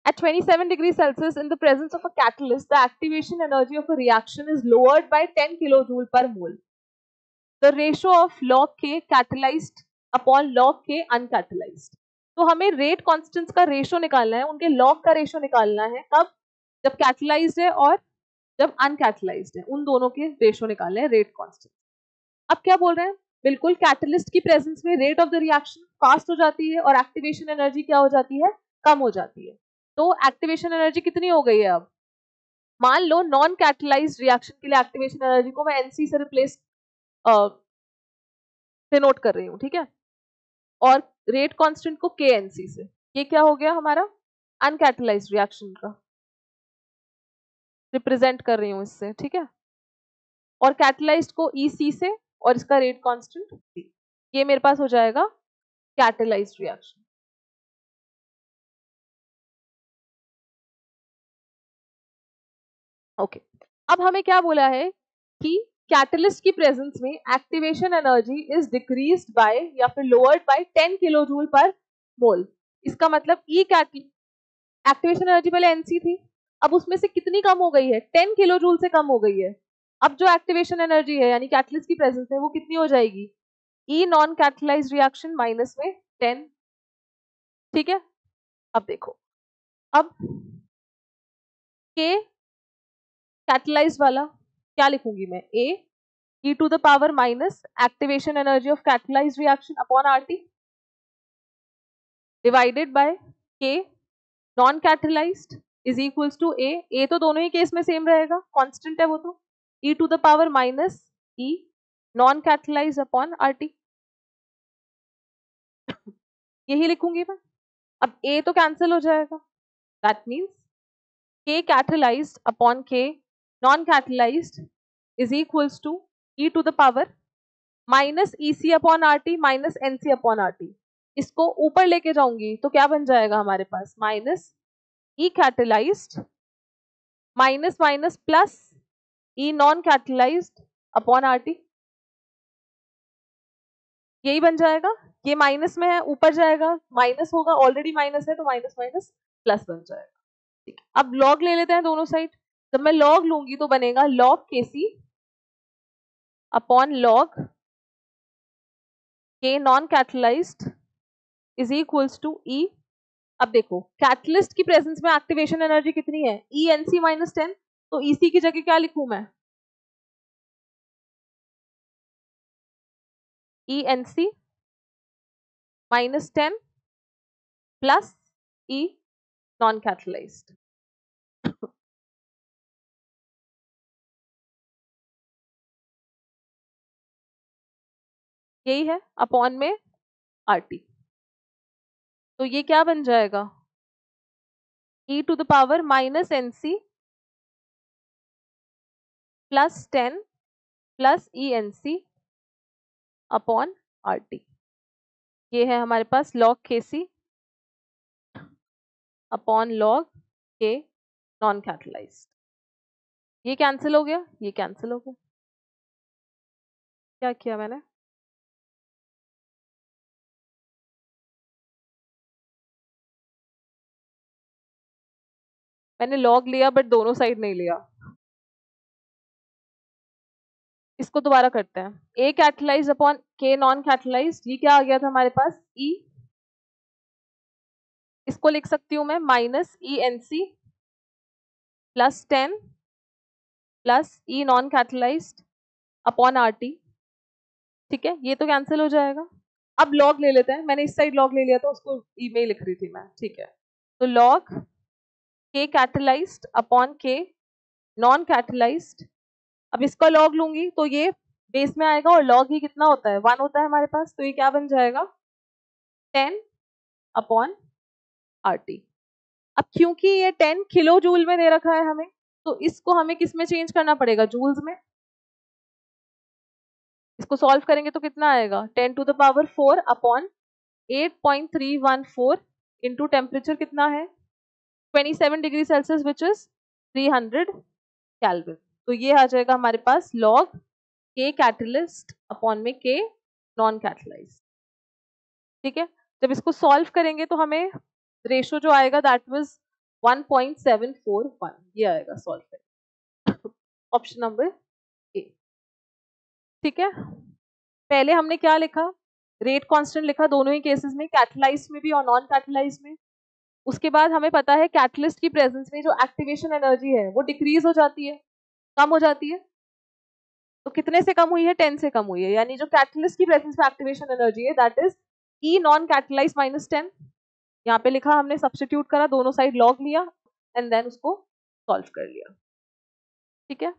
At 27 degrees Celsius, in the presence of a catalyst, the activation energy of a reaction is lowered by 10 kilojoule per mole. The ratio of log K catalyzed upon log K uncatalyzed. तो हमें rate constants का ratio निकालना है, उनके log का ratio निकालना है, कब? जब कैटलाइज्ड है और जब अनकैटलाइज्ड है, उन दोनों के रेशो निकालने हैं, रेट कॉन्स्टेंट। अब क्या बोल रहे हैं? बिल्कुल कैटलिस्ट की प्रेजेंस में rate of the reaction fast हो जाती है और एक्टिवेशन एनर्जी क्या हो जाती है? कम हो जाती है। तो एक्टिवेशन एनर्जी कितनी हो गई है अब? मान लो नॉन कैटलाइज्ड रिएक्शन के लिए एक्टिवेशन एनर्जी को मैं एनसी से रिप्लेस से नोट कर रही हूँ, ठीक है, और रेट कांस्टेंट को के एनसी से। ये क्या हो गया हमारा? अनकैटलाइज्ड रिएक्शन का रिप्रेजेंट कर रही हूँ इससे, ठीक है, और कैटलाइज्ड को ईसी से और इसका रेट कांस्टेंट सी। ये मेरे पास हो जाएगा कैटलाइज्ड रिएक्शन। ओके, अब हमें क्या बोला है कि कैटलिस्ट की प्रेजेंस में activation energy is decreased bye या फिर लोअर्ड बाय 10 किलोजूल पर मोल। इसका मतलब ई एक्टिवेशन एनर्जी पहले एनसी थी, अब उसमें से कितनी कम हो गई है? 10 किलोजूल से कम हो गई है। अब जो एक्टिवेशन एनर्जी है यानी कैटलिस्ट की प्रेजेंस में वो कितनी हो जाएगी? ई नॉन कैटलाइज्ड रिएक्शन माइनस में 10, ठीक है। अब देखो, अब के कैटलाइज्ड वाला क्या लिखूंगी मैं? ए e to the power minus activation energy of catalyzed reaction upon RT divided by K non catalyzed is equals to A। A तो दोनों ही केस में सेम रहेगा, कांस्टेंट है वो तो, e to the power minus E non catalyzed upon RT, यही लिखूंगी मैं। अब A तो कैंसिल हो जाएगा, that means K catalyzed upon K non catalyzed is equals to e to the power minus EC upon RT minus NC upon RT। इसको ऊपर लेके जाऊंगी तो क्या बन जाएगा हमारे पास? Minus E catalysed minus minus plus E non catalysed upon RT, यही बन जाएगा। ये माइनस में है, ऊपर जाएगा माइनस होगा, ऑलरेडी माइनस है तो माइनस माइनस प्लस बन जाएगा, ठीक। अब लॉग ले लेते हैं दोनों साइड। जब मैं लॉग लूंगी तो बनेगा log KC upon log K non catalysed is equals to E। अब देखो कैटलिस्ट की प्रेजेंस में एक्टिवेशन एनर्जी कितनी है? ई एन सी माइनस 10, तो ईसी की जगह क्या लिखूं मैं? E N C minus 10 plus E non catalysed. यही है अपॉन में आरटी, तो ये क्या बन जाएगा? E to the power minus N C plus 10 plus e N C upon RT. ये है हमारे पास log K C upon log K non catalysed. ये कैंसिल हो गया, ये कैंसिल हो गया। क्या किया मैंने? मैंने लॉग लिया बट दोनों साइड नहीं लिया। इसको दोबारा करते हैं। ए कैटलाइज अपॉन के नॉन कैटलाइज, ये क्या आ गया था हमारे पास? ई। इसको लिख सकती हूं मैं minus E N C plus 10 plus E non catalysed upon R T, ठीक है। ये तो कैंसिल हो जाएगा। अब लॉग ले लेते हैं, मैंने इस साइड लॉग ले लिया था, उसको ई में लिख रही थी मैं, ठीक है। तो लॉग के कैटलाइज्ड अपॉन के नॉन कैटलाइज्ड, अब इसका लॉग लूंगी तो ये बेस में आएगा और लॉग ही कितना होता है? 1 होता है हमारे पास, तो ये क्या बन जाएगा? 10 अपॉन आरटी। अब क्योंकि ये 10 किलो जूल में दे रखा है हमें, तो इसको हमें किस में चेंज करना पड़ेगा? जूल्स में। इसको सॉल्व करेंगे तो कितना आएगा? 10 to the power 4 upon 8.314 into temperature कितना है? 27 degree Celsius which is 300 kelvin. तो ये आ जाएगा हमारे पास लॉग के कैटलिस्ट अपॉन में के नॉन कैटलाइज्ड, ठीक है। जब इसको सॉल्व करेंगे तो हमें रेशो जो आएगा दैट वाज 1.741, ये आएगा सॉल्व ऑप्शन नंबर ए। ठीक है, पहले हमने क्या लिखा, रेट कांस्टेंट लिखा दोनों ही केसेस में, कैटलाइज में भी और नॉन कैटलाइज में। उसके बाद हमें पता है कैटलिस्ट की प्रेजेंस में जो एक्टिवेशन एनर्जी है वो डिक्रीज हो जाती है, कम हो जाती है। तो कितने से कम हुई है, 10 से कम हुई है, यानी जो कैटलिस्ट की प्रेजेंस में एक्टिवेशन एनर्जी है that is E non catalyse minus 10। यहाँ पे लिखा, हमने सब्स्टिट्यूट करा, दोनों साइड लॉग लिया एंड देन उसको सॉल्व कर लिया। ठीक है।